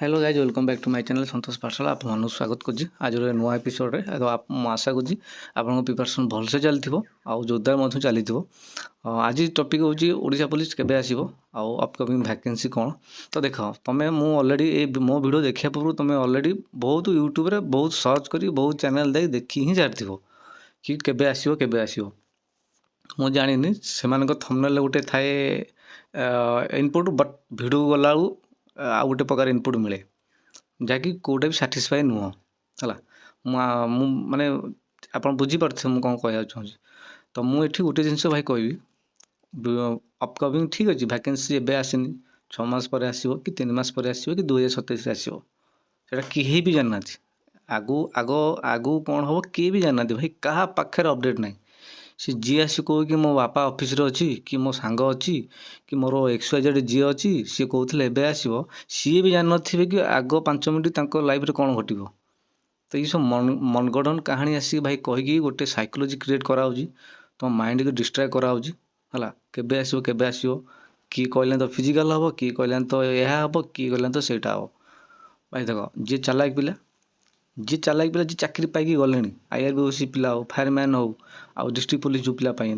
Hello guys welcome back to my channel Santosh Pathshala आपको स्वागत करुँच आज नुआ एपिसोड आशा करुँच आपन प्रिपरेसन भलसे चली आउ जोरदार चली आज टॉपिक हूँ ओडिशा पुलिस केबे आसीबो आउ अपकमिंग वैकेंसी कौन तो देख तुम्हें मु ऑलरेडी मो वीडियो देखा पूर्व तुम्हें ऑलरेडी बहुत यूट्यूब रे बहुत सर्च करी बहुत चैनल देखी ही जाती कि केबे आसीबो केबे आसीबो मु जानी से थंबनेल गोटे थाए इनपुट बट वीडियो गला आ गोटे प्रकार इनपुट मिले जहाँकि कौटा भी साटिस्फाए नुह है माने आप बुझीपारे मुझे कौन कह चाहूँगी तो मुझे गोटे जिनस भाई कह अपकमिंग ठीक अच्छे वैकेंसी एवं आसनी 6 मास पर आसो कि 3 मास पर आसो कि 2027 आसो से कहीं भी जानना आगु आग आगु कौन हम किए भी जानना भाई क्या पाखे अपडेट ना सी जी आसी कह कि मो बापा ऑफिस रे अच्छी कि मो सांग अच्छी कि मोर XYZ जी अच्छी सी कहते एवं आसो सी भी जान थे कि आग 5 मिनट लाइफ रे कौन घटो तो ये सब मनगढ़ कहानी आसिक भाई कहीकि गोटे साइकोलोजी क्रिएट कराऊँ तुम माइंड को डिस्ट्रैक्ट कराऊँ है केबे आसो केबे आसो किए कहले तो फिजिकाल हम किए कहले तो यह हम किए कहले तो सहीटा हम भाई देख जी चालाक पिला जी चालाक पिला जी चाकरी पाई गले IRBOC पिला हो फायरमैन हो आउ डिस्ट्रिक्ट पुलिस जो पिला पाई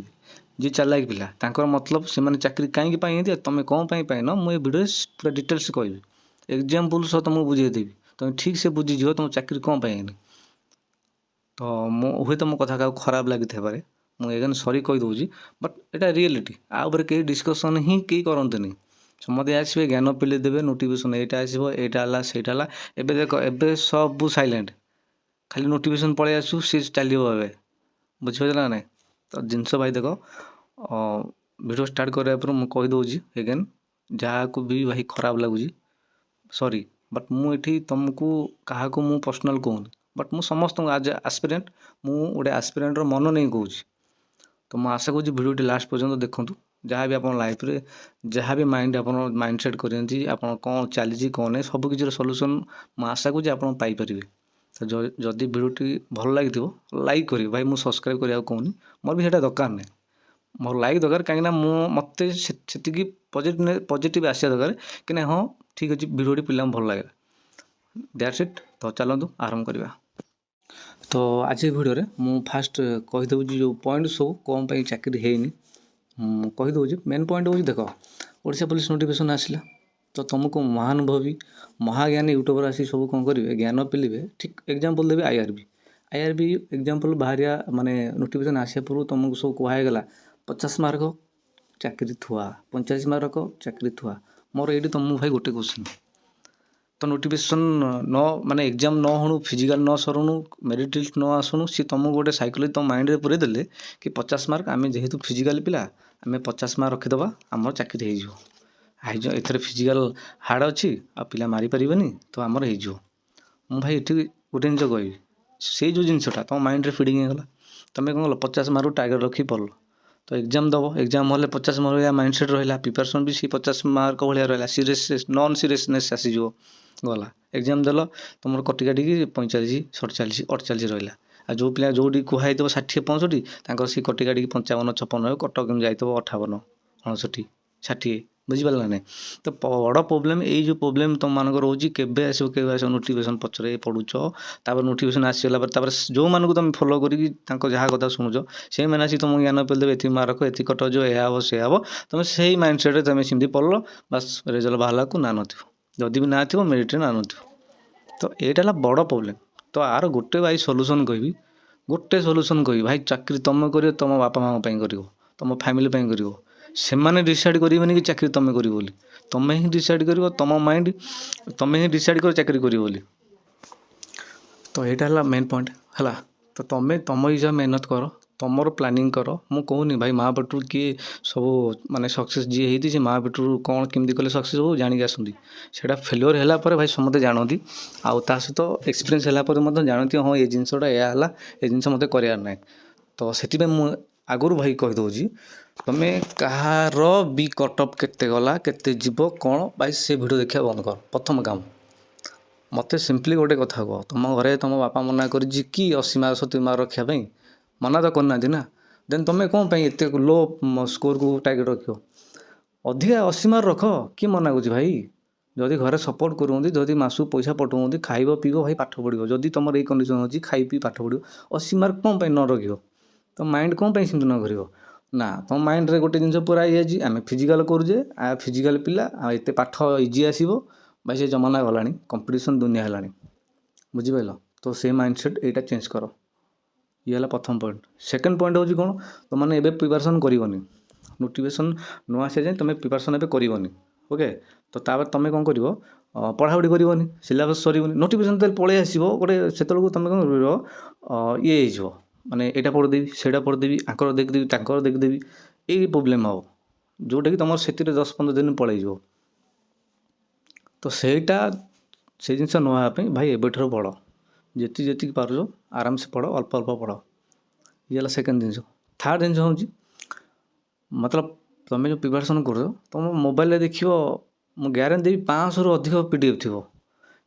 जी चालाक पिला तांकर मतलब से माने चाकरी कहीं पाई तुम कौन पाइन मुझे वीडियो पूरा डिटेल्स कहि एग्जाम्पल सह तुमको बुझेदेवी तुम ठीक से बुझीज तुम चाकरी कौन पाइनी तो हुए तो मो कथा क्या खराब लगी थे मुझे सरी कहीदे बट एटा रियलिटी आउे कहीं डिस्कसन ही कहीं करते समझे आसवे ज्ञान पिले देवे नोटिफिकेशन एटा आसो एटा सेटा एबे देख एबे सब साइलेंट खाली नोटिफिकेशन पलि आसू सी चलो ए बुझे ना ना तो जिनस भाई देख वीडियो स्टार्ट कराया पर मुझे कहीदे एगेन जहाँ को भी भाई खराब लगुच सॉरी बट मुझे तुमको क्या मु पर्सनाल कहूनी बट मु समस्त आज एस्पिरेंट मु गोटे एस्पिरेंट मन नहीं कहूँ तो मुझे आशा करूँ वीडियो लास्ट पर्यंत देखूँ जहाँ भी आप लाइफ रे जहाँ भी माइंड आप माइंडसेट करेंगे आप कौन चली कौन नहीं सबकि सल्यूशन मुझे आशा करूँ आप पाइपर तो जदि वीडियोटी भल लगी लाइक करेंगे भाई मुझे सब्सक्राइब करा कहूनी मोर भी दरकार नहीं मोर लाइक दरकार कहीं मत से पॉजिटिव आसा दरकार कि हाँ ठीक अच्छे वीडियोटी पिला भल लगे दैट्स इट तो चलतु आरंभ करवा तो आज वीडियो रे मु फास्ट कहीदे जो पॉइंट सब कौन पर चाकरी है कहीदे मेन पॉइंट हूँ देख ओडिशा पुलिस नोटिफिकेशन आसला तो तुमको महानुभवी महाज्ञानी यूट्यूबर आसी सब कौन करेंगे ज्ञान पिले ठीक एग्जाम्पल देवी IRB एग्जाम्पल बाहरिया माने नोटिफिकेशन आसा पूर्व तुमको सब कहगला 50 मार्क चाकरी थुआ 45 मार्क चाकरी थुआ मोर ये तुमको भाई गोटे क्वेश्चन तो नोटिफिकेशन न माने एग्जाम न होणु फिजिकल न सरुणु मेरिट लिस्ट न आसुणु सी तुमको गोटे साइकोलॉजी तुम माइंड रे पूरे देले कि 50 मार्क आम जेहेतु फिजिकल पिला आम 50 मार्क रखीदबा आम चाकरी हो एथर फिजिकल हार्ड अच्छी आ पिला मारी पारिबेनी तो आमर हो मु भाई ये गोटे जिन कह से जो जिनसा तुम माइंड रे फिडिंग होगा तुम कौन कल 50 मार्क टार्गेट रखी पढ़ल तो एग्जाम दब एग्जाम हेल्ले 50 मार्क माइंडसेट रहा प्रिपरेसन भी सी 50 मार्क भाया रहा सीरीयस नॉन सीरीयसनेस आसीज गला एग्जाम देल तुम कटिकाटी 45 47 48 रहा आ जो पिला जो कहुई 60 65 सी कटिकाटी 55 56 कटक जाइए 58 59 60 बुझीपार ना तो बड़ प्रोब्लेम यही जो प्रोब्लेम तुम मानक रोचे केबे आसो नोटिफिकेशन पचरे पढ़ुच तापर नोटिफिकेशन आसगला जो मानक तुम फॉलो करी जहाँ कथा शुणुच से मैंने आसी तुम ज्ञान पे देवे ये मार्क ये कट जो यह हम से हम तुम से माइंडसेट तुम सेमती पढ़ल बास रिजल्ट बाहर को ना नथिबो जदि भी ना थो मेरिट ना नथिबो तो यहाँ बड़ प्रोब्लेम तो आर गोटे भाई सल्यूशन कहि गोटे सल्यूशन कहि भाई चाकरी तुम कर तुम बापा माँ कर तुम फैमिली कर से डिसाइड करेंगे कि चाकरी तुम कर तुम्हें ही डिसाइड कर तुम माइंड तुम्हें ही डिसाइड कर चाकरी कर तो यहाँ मेन पॉइंट है तो तुम्हें तुम हिसाब मेहनत कर तुमर प्लानिंग कर मु कहूनी भाई माँ पेटू किए सब माने सक्सेस जी होती से माँ पेटू कौन केमती कले सक्सेस हो जानिक आसती से फेल्योर है भाई समझते जानती आउ ता सहित एक्सपीरियंस है जानती हाँ ये जिनसटा यह ये जिन मत करार तो से आगुरी भाई कहीदे तुम्हें कହାର भी कटअप केते गला केते जीव कौन भाई से वीडियो देखा बंद कर प्रथम काम मत सिंपली गोटे कथा कह तुम घरे तुम बापा मना कर कि 80 मार्क 70 मार्क रखापी मना तो करना ना देन तुम्हें कौन एत लो स्कोर को टार्गेट रख अधिका 80 मार्क रख कि मना कर भाई जदि घरे सपोर्ट करूँ जदि मासु पैसा पठाऊँ खाइब पीब भाई पाठ पढ़ो जदि तुम ये कंडीशन अच्छी खाई पी पाठ पढ़ो 80 मार्क कौन न रख तो माइंड कौन सेमती न कर ना तुम माइंड रे गोटे जिन पूरा ये आम फिजिकाल करुचे आ फिजिकाल पिला एत पाठ इजी आसो भाई से जमाना गला कंपिटिशन दुनिया है बुझिपाल तो से माइंडसेट यहाँ चेंज कर ये है प्रथम पॉइंट। सेकेंड पॉइंट हूँ कौन तुम मैंने एबे प्रिपरेशन करनी नोटिफिकेशन न आसे जाए तुम प्रिपरेशन एबे करनी ओके तो तापर तुम कौन कर पढ़ापढ़ी करनी सिलेबस सर नोटिफिकेशन तो पलि आसो गोटे से तुम कौन कर ये माने यहाँ पढ़ीदेवी से पढ़ीदेवी आंकर देखदेवी तांकर देखदेवी यही प्रोब्लेम हम जोटा कि तुम से 10-15 दिन पलैज तो सेटा से जिन नापी भाई एबेठार पढ़ जी पार आराम से पढ़ अल्प अल्प पढ़ ये सेकेंड जिन। थर्ड जिन हूँ मतलब तुम जो प्रिपरेशन कर तुम मोबाइल देख मु ग्यारंटी देवी 500 रु अधिक पीडीएफ थी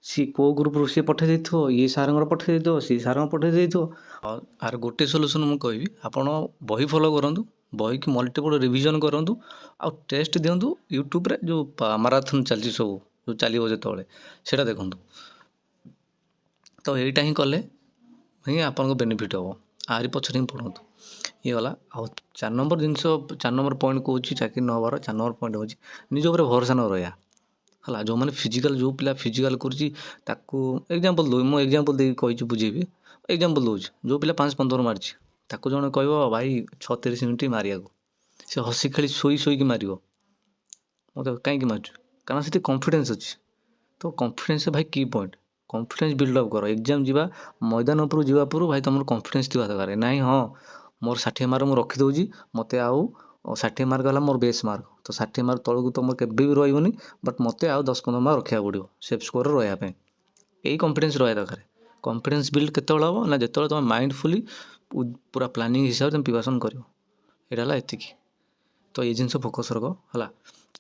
सी को ग्रुप सी पठे देथिबो ये सार पठे देथिबो सी सार पठे देथिबो आर गोटे सॉल्यूशन मु कहबी आपण बही फॉलो करंतु बही की मल्टीपल रिवीजन करंतु आ टेस्ट दियंतु यूट्यूब रे जो मैराथन चलची सब जो चलिबो जेतोले सेटा देखंतु तो एटा ही कले ही आपन को बेनिफिट हो आरी पछरे ही पढ़ंतु ये गला आ 4 नंबर जिनस 4 नंबर पॉइंट कहूँ चाकरी न हबार 4 नंबर पॉइंट हूँ निज उपर भरोसा न रहा है जो मैंने फिजिकल जो पिला फिजिकल करुँची एग्जांपल दो मुझे एग्जांपल देकी कही बुझेबी एग्जांपल दूँ जो पिला 5-15 मार्च ताको जने कह भाई 36 मिनिट मारिया से हसी खेली शोई शोईकी मार मतलब कहीं मार्च कारण से कॉन्फिडेंस अच्छी तो कॉन्फिडेंस भाई की पॉइंट कॉन्फिडेंस बिल्डअप कर एग्जाम जा मैदान उपर जावा पूर्व भाई तुम कॉन्फिडेंस थी दरकार ना हाँ मोर 60 मार्क मुझे रखीदे मत आउ 60 मार्क है मोर बेस मार्क तो 60 मार्क तौक तो मोर केबे भी रही बट मत आउ 10-15 मार्क रखा पड़ो सेफ स्कोर रहा यही कॉन्फिडेंस रहा दरकार कॉन्फिडेंस बिल्ड केत हम ना जो तुम माइंडफुली पूरा प्लानिंग हिसाब से प्रिपरेशन कर यहाँ एतिक तो ये जिन फोकस रख है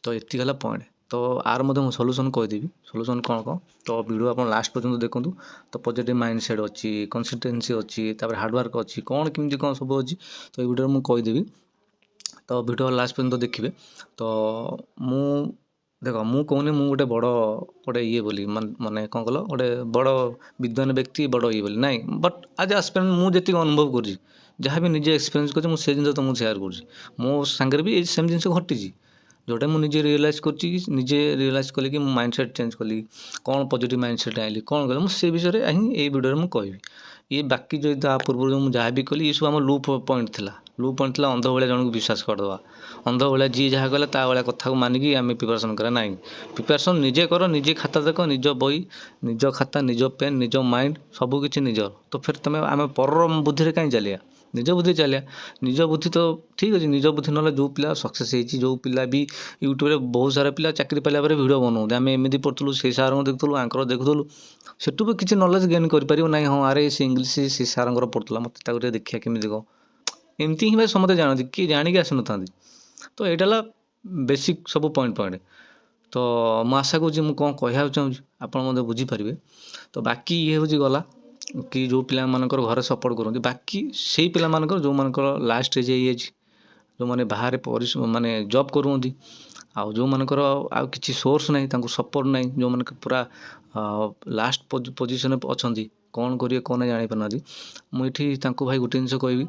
तो ये है पॉइंट तो आर मध्य सॉल्यूशन कहीदेवी सॉल्यूशन कौन कौन तो वीडियो आप लास्ट पर्यंत देखूँ तो पॉजिटिव माइंडसेट अच्छी कंसिस्टेंसी अच्छी हार्डवर्क अच्छी कौन केमती कौन सब अच्छी तो ये वीडियो मुझे कहीदेवी तो वीडियो लास्ट पर्यंत देखिए तो मु देख मु कहूनी मु गोटे बड़ गोटे ये बोली माने कौन कल गोटे बड़ विद्वान व्यक्ति बड़ ये बोली नाई बट आज एस्पिरेंट मुझे अनुभव कर जहाँ भी निजे एक्सपीरियंस कर जिन तुमको सेयार कर मो सांगे भी सेम जिन घटी जोटा मुझे रियलाइज करजे रियलाइज कली कि माइंडसेट चेंज कली कौन पॉजिटिव माइंडसेट आइली कौन कल मुझे विषय में ही वीडियो में कहबी ये बाकी जो पूर्व जो जहाँ भी कली ये सब आम लू पॉइंट थी लू पॉइंट था अंध भाया जन को विश्वास करदे अंध भाया जी जहाँ कला ता भाया कथा को मानिकी आम प्रिपरेशन करा ना प्रिपरेशन निजे कर निजे खाता देख निज बही निज खाता निज पेन निज माइंड सबकि निज तो फिर तुम आम पर बुद्धि कहीं चलिया निज बुद्धि चलिया निज बुद्धि तो ठीक अच्छे निज बुद्धि ना जो पिला सक्सेस होती जो पिला भी यूट्यूब रे बहुत सारा पिला चाकरी पाइला वीडियो बनाते आम एमती पढ़ुलू से सार देखुलू आंकर देखुलू सेठू भी किसी नॉलेज गेन कर ना हाँ अरे से इंग्लीश से सार पढ़ुला मत देखिए केमी कह एमती ही भाई समझते जानते किए जाणिक आसी ना तो यहाँ बेसिक सब पॉइंट पॉइंट तो मुझे आशा करुँच मुझे कौन कहना चाहूँगी आप बुझीपारे तो बाकी ये हूँ गला कि जो पिला मानकर घर सपोर्ट करते बाकी से पिला मानकर जो मानकर लास्ट एज जो मैंने बाहर परिश्रम माने जॉब करूँगी आउ जो मानकर आउ किसी सोर्स नहीं तांको सपोर्ट नहीं जो मन पूरा लास्ट पोजिशन अच्छा कौन करेंगे कौन जानी पारना मुझे भाई गोटे जिन कहबी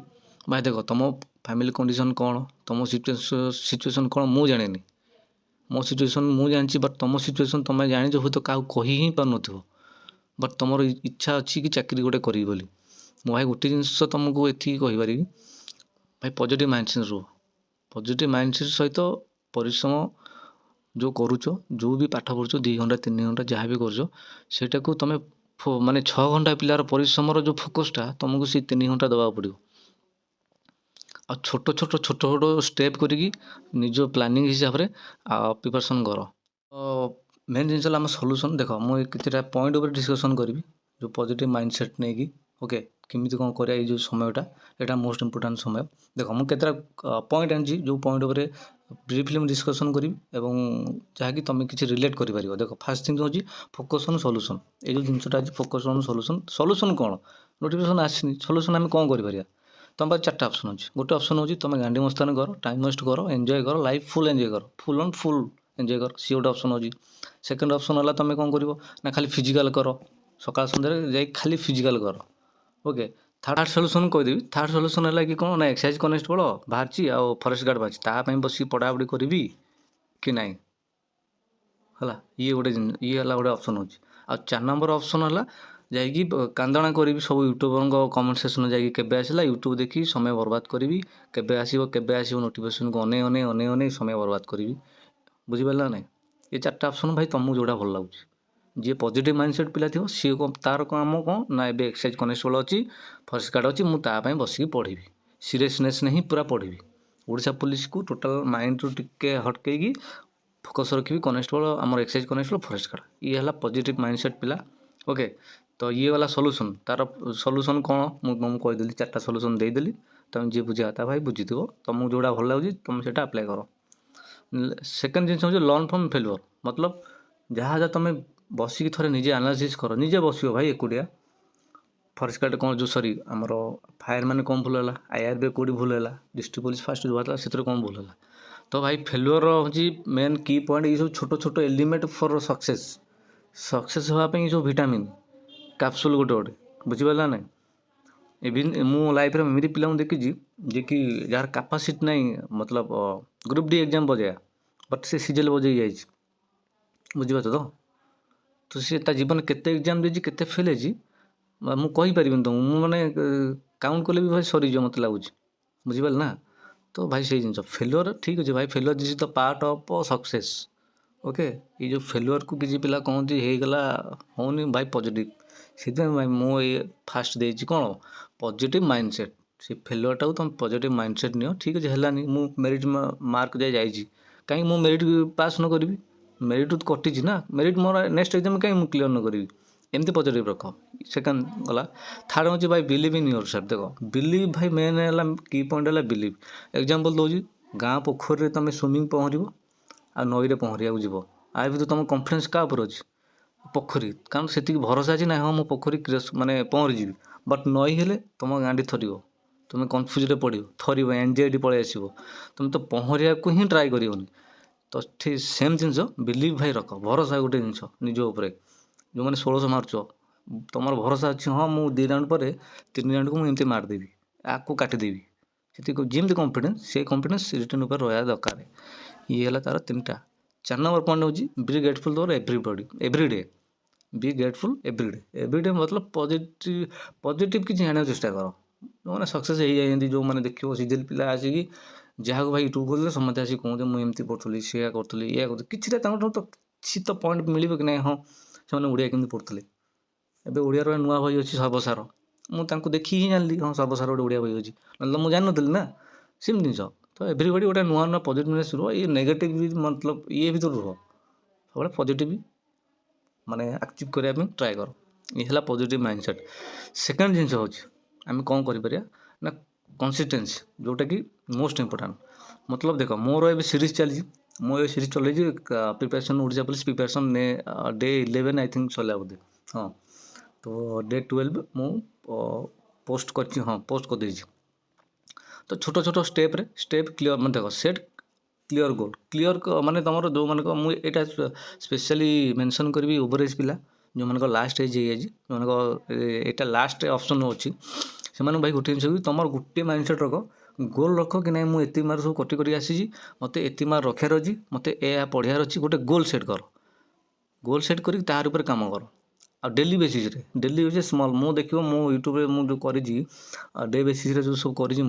भाई देख तुम फैमिली कंडीशन कौन तुम सिचुएशन कौन मु जानी मो सिचुएशन मु जानी बट तुम सिचुएशन तुम जानी हुए तो क्या कही ही पार न बट तुम इच्छा अच्छी कि चाकरी गोटे करी बोली मु भाई गोटे जिनस तुमको एति कहीपर भाई पॉजिटिव माइंडसेट रुह पॉजिटिव माइंडसेट सहित परिश्रम जो करुच जो भी पाठ पढ़ुच 2 घंटा 3 घंटा जहाँ भी करटा को तुम माने 6 घंटा पिलार परिश्रम जो फोकसटा तुमको से 3 घंटा दबा पड़ो आ छोट छोट छोट छोट स्टेप करी निज प्लानिंग हिसाब से प्रिपरेशन कर मेन जिन आम सॉल्यूशन देख मुझे कितना पॉइंट उपर डिस्कशन करी जो पॉजिटिव माइंडसेट नहीं कि ओके केमी कौन करा जो समयटा यहाँ मोस्ट इंपोर्टाट समय देख मुझे केतटा पॉइंट आनी जो पॉइंट उपर ब्रीफली डिस्कसन करी जहाँकि तुम किसी रिलेट कर देख फास्ट थिंग हूँ फोकस ऑन सॉल्यूशन ये जो जिनसा आज फोकस ऑन सॉल्यूशन सॉल्यूशन कौन नोटिफिकेशन आसनी सॉल्यूशन आम कौन कर तुम पास 4टा ऑप्शन अच्छे गोटे ऑप्शन हूँ तुम गांडी मस्तान कर टाइम वेस्ट कर एंजॉय कर लाइफ फुल एंजॉय कर फुल ऑन फुल एंजॉय कर सी गोटे ऑप्शन होची। सेकंड ऑप्शन होला तुम कौन करिवो ना खाली फिजिकल कर सकाळ संध्यारे जाई खाली फिजिकल कर ओके। थर्ड सॉल्यूशन कहदेवी थर्ड सॉल्यूशन है कि कौन ना एक्साइज कनेस्टेबल बाहरी आ फॉरेस्ट गार्ड बाहरी तापाई बस पढ़ापढ़ी करी कि नाई है ये गोटे ये है गोटे ऑप्शन होची। आ 4 नंबर ऑप्शन है जाकि कांदना करी सब यूट्यूबर कमेंट सेक्शन जाकि केबे आसला यूट्यूब देखी समय बर्बाद करी केबे आसो नोटिफिकेशन को अने अने अने अने समय बर्बाद करी बुझीपारा ना ये 4टा ऑप्शन भाई तुमको जोड़ा भल लगुच जी पॉजिटिव माइंडसेट पिला थी सी तार काम कौन ना ए एक्साइज कनेस्टेबल अच्छी फॉरेस्ट गार्ड अच्छी मुझे बसिक पढ़ी सीरियसनेस नहीं पूरा पढ़ी ओडिशा पुलिस को टोटाल माइंड रू टिके हटकई फोकस रखी कनेस्टेबल आम एक्साइज कनेस्टेबल फॉरेस्ट गार्ड ये है पॉजिटिव माइंडसेट पिला ओके। तो ये वाला सॉल्यूशन तार सॉल्यूशन कौन मुझे कहीदेली 4टा सॉल्यूशन देदेली तुम जी बुझा भाई बुझी तुमको जोड़ा भल लगे तुम से अप्लाई कर। सेकेंड जिन हूँ लर्न फ्रॉम फेल्योर मतलब जहाँ जहाँ तुम बसिक थोड़े निजे एनालिसिस कर निजे बस भाई एकुटिया फॉरेस्ट गार्ड कौन जो सॉरी आमर फायर मैंने कौन भूल है आईआरबी कौटी भूल है डिस्ट्रिक्ट पुलिस फास्ट जो से कौन भूल है। तो भाई फेल्योर हूँ मेन की पॉइंट ये सब छोट छोट एलिमेंट फॉर सक्सेस सक्सेस होगापी सब विटामिन कैप्सूल गोटे गोटे बुझीपारा ना इवन मो लाइफ रे मेरी पिला देखी जे कि जार कैपेसिटी नहीं मतलब ग्रुप डी एग्जाम बजाया बट से सीजल बजे जाए बुझीपार तो सी जीवन केते एग्जाम देजी केते फेल है मुझे कहीपर तुमको मैंने काउंट कले भी भाई सरीज मत लगुच बुझीपार ना। तो भाई से जिन फेल्योर ठीक अच्छे भाई failure this is the part of success okay. ये जो फेल्योर को किसी पिला कहती होगला होनी भाई पॉजिटिव से भाई मुझे फास्ट देती कौन पॉजिटिव माइंडसेट से फेल्योरटा को तुम पॉजिटिव माइंडसेट नियो ठीक अच्छे है मु मेरिट मार्क जाए कहीं मु मेरिट पास न करी मेरिट तो कटी ना मेरिट मोर नेक्स्ट एग्जाम कहीं मुझे क्लीयर न करी एमती पॉजिटिव रख। सेकेंड गला थर्ड हूँ भाई बिलीव इन योर सेल्फ देख बिलीव भाई मेन है की पॉइंट है बिलीव एग्जांपल दूसरी गाँ पोखर तुम स्विमिंग पहर आ नई पहरिया जीव आ भी तुम कॉन्फिडेंस क्या अच्छी पोखरी कारण से भरोसा अच्छी ना हाँ मो पोखरी माने पहरीजी बट नई हेले तुम गाँडी थर तुम कन्फ्यूज पड़ो थर एंजाइटी पलि आस तुम तो पहरिया को ही ट्राए कर। तो ठीक सेम जिनस बिलीव भाई रख भरोसा गोटे जिनस निज उपर जो मैंने 1600 मार्च तुम भरोसा अच्छी हाँ मुझे 2 राउंड पर 3 राउंड को मुझे मारदेवी आपको काटिदेवी से जमी कॉन्फिडेंस से कॉन्फिडेंस रिटर्न उपर रहा दरकार ये है तार 3टा। 4 नंबर पॉइंट हूँ बी ग्रेटफुल तोर everybody everyday be grateful everyday मतलब पॉजिटिव किसी आने चेष्टा कर जो मैंने सक्सेस हो जाती जो मैंने देखिए सीजल पिला आसिकी जहाँ को भाई यूट्यूब खोल समझते आसिक कहते मुझे पढ़ुली सी करी या कि तो किसी तो पॉइंट मिले कि ना हाँ से ओडिया केमती पढ़ुले एवं ओडिया नुआ बही अच्छी सर्वसार मुझे देखी ही जानी हाँ सर्वसार गोटे ओडिया बही अच्छी ना तो मुझे जानी ना सेम जिन तो एवरीबॉडी गोटे नुआ नुआ पॉजिटिवनेस रुह ये नेगेटिव मतलब ये भी रुह सब पॉजिटिव माने एक्टिव करने ट्राए कर ये है पॉजिटिव माइंडसेट। सेकेंड जिन हूँ आम कौन कर ना कंसिस्टेंसी जोटा कि मोस्ट इंपोर्टेंट मतलब देख मोर ए सीरीज चली मो ये सीरीज चल प्रिपेरेसन ओडिशा पुलिस प्रिपेरेसन ने डे 11 आई थिंक चला बोधे हाँ तो डे 12 मु पोस्ट कर हाँ पोस्ट कर देती। तो छोट छोट स्टेप क्लियर मैं देख सेट क्लियर गोल क्लियर माने तुम जो मान मुझे स्पेशली मेंशन करी ओवर एज पिला जो मान लास्ट एज जो लास्ट ऑप्शन अच्छी से भाई गोटे जिन तुम गोटे माइंडसेट रख गोल रख कि ना मुझे मार्क सब कटी कर आसी मत एति मार्क रखार अच्छी मत पढ़ार अच्छी गोटे गोल सेट कर गोल सेट कर तार उपर काम कर आ daily basis daily basis small मु देखो मो यूट्यूब मुझे करी डे बेसीस जो सब करी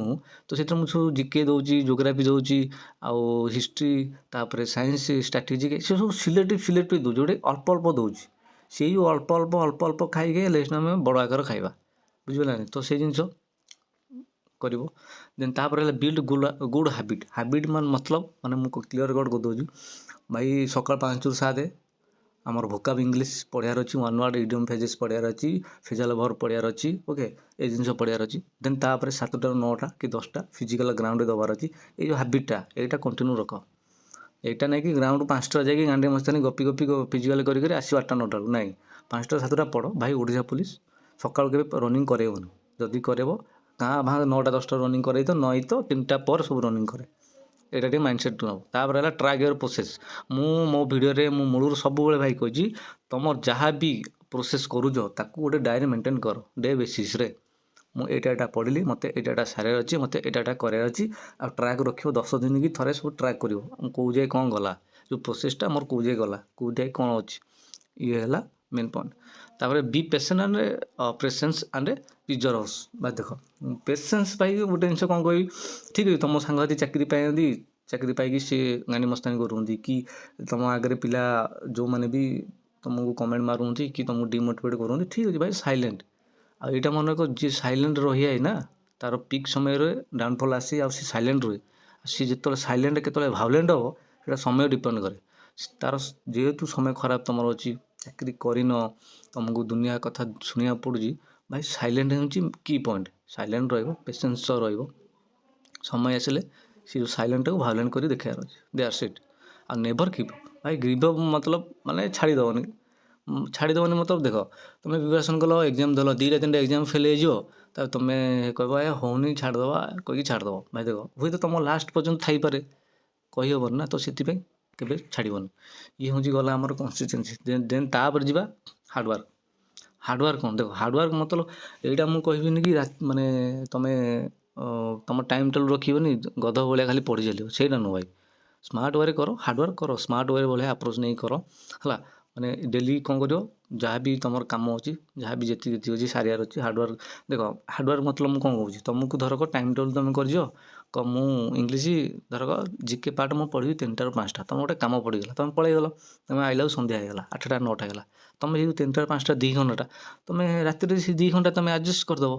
तो से सब जीके दूसरी जोग्राफी दूसरी आउ हिस्ट्री तापर साइंस स्ट्राटेजी से सब सिलेक्टिव दूसरी जोटे अल्प अल्प दूसरी से अल्प अल्प खाई लेस्ट आम बड़ आकार खाଇବା बुझिपारा तो से जिन कर देन तापर बिल्ड गुड हैबिट मान मतलब माने मुझे क्लीयर कट कर दूँ भाई सकाल 5 ରୁ 7 आमर भोकाब इंग्लीश पढ़ार अच्छी वन वर्ड इडियम फ्रेजेस पढ़ार अच्छी फेजाल भर पढ़ार अच्छी ओके ये जिन पढ़ार अच्छी देन तापर 7 ରୁ 9ଟା कि 10ଟା फिजिकल ग्राउंड दबार अच्छी ये जो हैबिटा यहाँ कंटिन्यू रख यहाँ नहीं कि ग्राउंड 5ଟା जाकि गांडे मस्तानी गपी गपी फिजिकल कर आस 8ଟା 9ଟା नहीं 5ଟା 7ଟା पढ़ भाई ओडिशा पुलिस सकाल के रनिंग करेबनी जदि करेब गाँ भाँ 9ଟା 10ଟା रनिंग करे तो नई तो 3ଟା पर सब रनिंग करे ଏଇଟା ଟିକେ ମାଇଣ୍ଡସେଟ୍ ନେବ। ତାପରେ ହେଲା ଟ୍ରାକ୍ ୟୋର୍ ପ୍ରୋସେସ୍। ମୁଁ ମୋ ଭିଡ଼ିଓରେ ମୁଁ ମୂଳରୁ ସବୁବେଳେ ଭାଇ କହିଛି ତୁମର ଯାହା ବି ପ୍ରୋସେସ୍ କରୁଛ ତାକୁ ଗୋଟେ ଡାଏରୀ ମେଣ୍ଟେନ୍ କର ଡେ ବେସିସ୍ରେ। ମୁଁ ଏଇଟା ପଢ଼ିଲି, ମୋତେ ଏଇଟା ସାରିବାର ଅଛି, ମୋତେ ଏଇଟା କରିବାର ଅଛି। ଆଉ ଟ୍ରାକ୍ ରଖିବ 10 ଦିନ କି ଥରେ ସବୁ ଟ୍ରାକ୍ କରିବ ମୁଁ କେଉଁ ଯାଏ କ'ଣ ଗଲା, ଯେଉଁ ପ୍ରୋସେସ୍ଟା ମୋର କେଉଁ ଯାଏ ଗଲା, କେଉଁ ଯାଏ କ'ଣ ଅଛି। ଇଏ ହେଲା ମେନ୍ ପଏଣ୍ଟ। ତାପରେ ବି ପେସେଣ୍ଟ ଆଣ୍ଡ ପ୍ରେସେନ୍ସ ଆଣ୍ଡ ପିଜରସ୍। ବା ଦେଖ ପେସେନ୍ସ ପାଇକି ଗୋଟେ ଜିନିଷ କ'ଣ କହିବି, ଠିକ୍ ଅଛି ତୁମ ସାଙ୍ଗସାଥି ଚାକିରି ପାଇନ୍ତି, ଚାକିରି ପାଇକି ସେ ଗାନି ମସ୍ତାନି କରୁଛନ୍ତି କି ତୁମ ଆଗରେ ପିଲା ଯେଉଁମାନେ ବି ତୁମକୁ କମେଣ୍ଟ ମାରୁଛନ୍ତି କି ତୁମକୁ ଡିମୋଟିଭେଟ୍ କରୁଛନ୍ତି, ଠିକ୍ ଅଛି ଭାଇ ସାଇଲେଣ୍ଟ। ଆଉ ଏଇଟା ମନେ ରଖ, ଯିଏ ସାଇଲେଣ୍ଟ ରହିଯାଏ ନା ତାର ପିକ୍ ସମୟରେ ଡାଉନଫଲ୍ ଆସି ଆଉ ସେ ସାଇଲେଣ୍ଟ ରୁହେ। ସିଏ ଯେତେବେଳେ ସାଇଲେଣ୍ଟ କେତେବେଳେ ଭାଉଲେଣ୍ଟ ହେବ ସେଇଟା ସମୟ ଡିପେଣ୍ଡ କରେ। ତାର ଯେହେତୁ ସମୟ ଖରାପ ତୁମର ଅଛି, ଚାକିରି କରିନ, ତୁମକୁ ଦୁନିଆ କଥା ଶୁଣିବାକୁ ପଡ଼ୁଛି, ଭାଇ ସାଇଲେଣ୍ଟ ହେଉଛି କି ପଏଣ୍ଟ। ସାଇଲେଣ୍ଟ ରହିବ, ପେସେନ୍ସ ରହିବ, ସମୟ ଆସିଲେ ସେ ଯେଉଁ ସାଇଲେଣ୍ଟଟାକୁ ଭାଉଲେଣ୍ଟ କରି ଦେଖେଇବାର ଅଛି। ଦ୍ୟାଟ୍ସ ଇଟ୍। ଆଉ ନେଭର ଗିଭ୍ ଅପ୍। ଭାଇ ଗିଭ୍ ଅପ୍ ମତଲବ ମାନେ ଛାଡ଼ିଦେବନି ମତଲବ ଦେଖ, ତୁମେ ପ୍ରିପାରେସନ୍ କଲ, ଏକ୍ଜାମ୍ ଦେଲ, 2-3ଟା ଏକ୍ଜାମ୍ ଫେଲ୍ ହେଇଯିବ, ତାପରେ ତୁମେ କହିବ ହେଉନି ଛାଡ଼ିଦେବା, କହିକି ଛାଡ଼ିଦେବ। ଭାଇ ଦେଖ ହୁଏତ ତୁମ ଲାଷ୍ଟ ପର୍ଯ୍ୟନ୍ତ ଥାଇପାରେ, କହିହେବନି ନା, ତ ସେଥିପାଇଁ କେବେ ଛାଡ଼ିବନି। ଇଏ ହେଉଛି ଗଲା ଆମର କନସିଷ୍ଟେନ୍ସି। ଦେନ୍ ତାପରେ ଯିବା ହାର୍ଡ଼ୱାର୍କ। ହାର୍ଡ଼ୱାର୍କ କ'ଣ ଦେଖ, ହାର୍ଡ଼ୱାର୍କ ମତଲବ ଏଇଟା ମୁଁ କହିବିନି କି ମାନେ ତୁମେ ତୁମ ଟାଇମ୍ ଟେବୁଲ୍ ରଖିବନି ଗଧ ଭଳିଆ ଖାଲି ପଢ଼ି ଚାଲିବ, ସେଇଟା ନୁହଁ ଭାଇ। ସ୍ମାର୍ଟ ୱେରେ କର, ହାର୍ଡ଼ୱାର୍କ କର, ସ୍ମାର୍ଟ ୱେରେ ଭଳିଆ ଆପ୍ରୋଚ୍ ନେଇ କର ହେଲା। ମାନେ ଡେଲି କ'ଣ କରିବ, ଯାହା ବି ତୁମର କାମ ଅଛି, ଯାହା ବି ଯେତିକି ଅଛି ସାରିବାର ଅଛି, ହାର୍ଡ଼ୱାର୍କ। ଦେଖ ହାର୍ଡ଼ୱାର୍କ ମତଲବ ମୁଁ କ'ଣ କହୁଛି, ତୁମକୁ ଧରକ ଟାଇମ୍ ଟେବୁଲ୍ ତୁମେ କରିଛ, ମୁଁ ଇଂଲିଶ ଧରକ ଜିକେ ପାର୍ଟ ମୁଁ ପଢ଼ିବି 3ଟାରୁ 5ଟା, ତୁମ ଗୋଟେ କାମ ପଡ଼ିଗଲା, ତୁମେ ପଳେଇଗଲ, ତୁମେ ଆଇଲାକୁ ସନ୍ଧ୍ୟା ହେଇଗଲା, 8ଟା 9ଟା ହେଇଗଲା। ତୁମେ ଯେଉଁ 3ଟାରୁ 5ଟା 2 ଘଣ୍ଟାଟା ତୁମେ ରାତିରେ ସେ 2 ଘଣ୍ଟା ତୁମେ ଆଡ଼ଜଷ୍ଟ କରିଦେବ।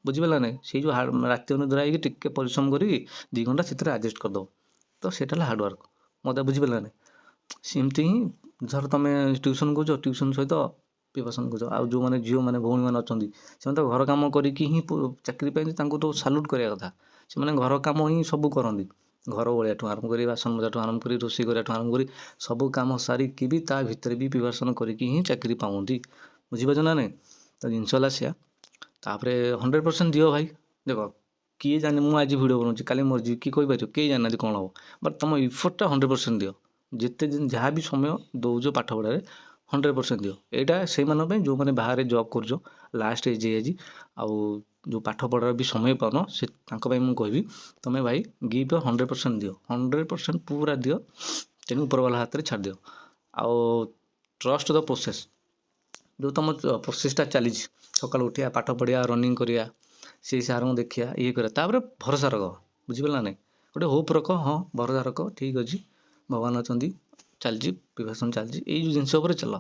ବୁଝିପାରିଲା ନାହିଁ, ସେଇ ଯେଉଁ ରାତି ଅନିଦ୍ରା ହେଇକି ଟିକେ ପରିଶ୍ରମ କରିକି 2 ଘଣ୍ଟା ସେଥିରେ ଆଡ଼ଜଷ୍ଟ କରିଦେବ, ତ ସେଇଟା ହେଲା ହାର୍ଡ଼ୱାର୍କ। ମୋତେ ବୁଝିପାରିଲା ନାହିଁ। ସେମିତି ହିଁ ଧର ତୁମେ ଟ୍ୟୁସନ୍ କରୁଛ, ଟ୍ୟୁସନ୍ ସହିତ ପ୍ରିପାରେସନ୍ କରୁଛ। ଆଉ ଯେଉଁମାନେ ଝିଅମାନେ ଭଉଣୀମାନେ ଅଛନ୍ତି, ସେମାନେ ତ ଘର କାମ କରିକି ହିଁ ଚାକିରି ପାଇନ୍ତି, ତାଙ୍କୁ ତ ସାଲ୍ୟୁଟ୍ କରିବା କଥା। ସେମାନେ ଘର କାମ ହିଁ ସବୁ କରନ୍ତି, ଘର ଓଳିଆଠୁ ଆରମ୍ଭ କରି, ବାସନ ମଜାଠୁ ଆରମ୍ଭ କରି, ରୋଷେଇ କରିବାଠୁ ଆରମ୍ଭ କରି ସବୁ କାମ ସାରିକି ବି ତା ଭିତରେ ବି ପ୍ରିପାରେସନ୍ କରିକି ହିଁ ଚାକିରି ପାଉଛନ୍ତି। ବୁଝିପାରୁଛ ନା ନାହିଁ? ତ ଜିନିଷ ହେଲା ସେୟା। ତାପରେ 100% ଦିଅ ଭାଇ। ଦେଖ କିଏ ଜାଣେ, ମୁଁ ଆଜି ଭିଡ଼ିଓ ବନାଉଛି, କାଲି ମରିଯିବି, କିଏ କହିପାରିବ, କେହି ଜାଣିନାହାନ୍ତି କ'ଣ ହେବ। ବଟ୍ ତୁମ ଇଫର୍ଟଟା 100% ଦିଅ। ଯେତେ ଦିନ ଯାହା ବି ସମୟ ଦେଉଛ ପାଠ ପଢ଼ାରେ 100% ଦିଅ। ଏଇଟା ସେଇମାନଙ୍କ ପାଇଁ ଯେଉଁମାନେ ବାହାରେ ଜବ୍ କରୁଛ, ଲାଷ୍ଟ ଏଜ୍ ହେଇଯାଇଛି, ଆଉ ଯେଉଁ ପାଠ ପଢ଼ାର ବି ସମୟ ପାଉନ, ସେ ତାଙ୍କ ପାଇଁ ମୁଁ କହିବି ତୁମେ ଭାଇ ଗିଭ୍ ୟୋର୍ 100% ଦିଅ। 100% ପୁରା ଦିଅ, ତେଣୁ ଉପରବାଲା ହାତରେ ଛାଡ଼ିଦିଅ। ଆଉ ଟ୍ରଷ୍ଟ ଦ ପ୍ରୋସେସ୍। ଯେଉଁ ତୁମ ପ୍ରୋସେସ୍ଟା ଚାଲିଛି, ସକାଳୁ ଉଠିବା, ପାଠ ପଢ଼ିବା, ରନିଂ କରିବା, ସେଇ ସାର୍ଙ୍କୁ ଦେଖିବା, ଇଏ କରିବା, ତାପରେ ଭରସା ରଖ। ବୁଝିପାରିଲ ନାହିଁ? ଗୋଟେ ହୋପ୍ ରଖ, ହଁ ଭରସା ରଖ, ଠିକ୍ ଅଛି, ଭଗବାନ ଅଛନ୍ତି, ଚାଲିଛି, ପ୍ରିପାରେସନ୍ ଚାଲିଛି, ଏଇ ଯେଉଁ ଜିନିଷ ଉପରେ ଚାଲ,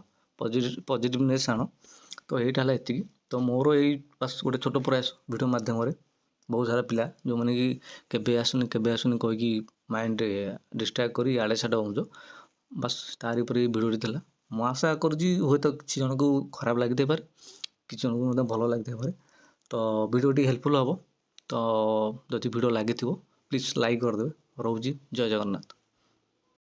ପଜିଟିଭନେସ୍ ଆଣ। ତ ଏଇଟା ହେଲା ଏତିକି। ତ ମୋର ଏଇ ବାସ୍ ଗୋଟେ ଛୋଟ ପ୍ରୟାସ ଭିଡ଼ିଓ ମାଧ୍ୟମରେ ବହୁତ ସାରା ପିଲା ଯେଉଁମାନେ କି କେବେ ଆସୁନି କହିକି ମାଇଣ୍ଡରେ ଡିଷ୍ଟ୍ରାକ୍ଟ କରି ଆଡ଼େ ସାଡ଼େ ହେଉଛ, ବାସ୍ ତାରି ଉପରେ ଏଇ ଭିଡ଼ିଓଟି ଥିଲା। ମୁଁ ଆଶା କରୁଛି ହୁଏତ କିଛି ଜଣଙ୍କୁ ଖରାପ ଲାଗିଥାଇପାରେ, କିଛି ଜଣଙ୍କୁ ମଧ୍ୟ ଭଲ ଲାଗିଥାଇପାରେ। ତ ଭିଡ଼ିଓଟି ହେଲ୍ପଫୁଲ୍ ହେବ। ତ ଯଦି ଭିଡ଼ିଓ ଲାଗିଥିବ ପ୍ଲିଜ୍ ଲାଇକ୍ କରିଦେବେ। ରହୁଛି, ଜୟ ଜଗନ୍ନାଥ।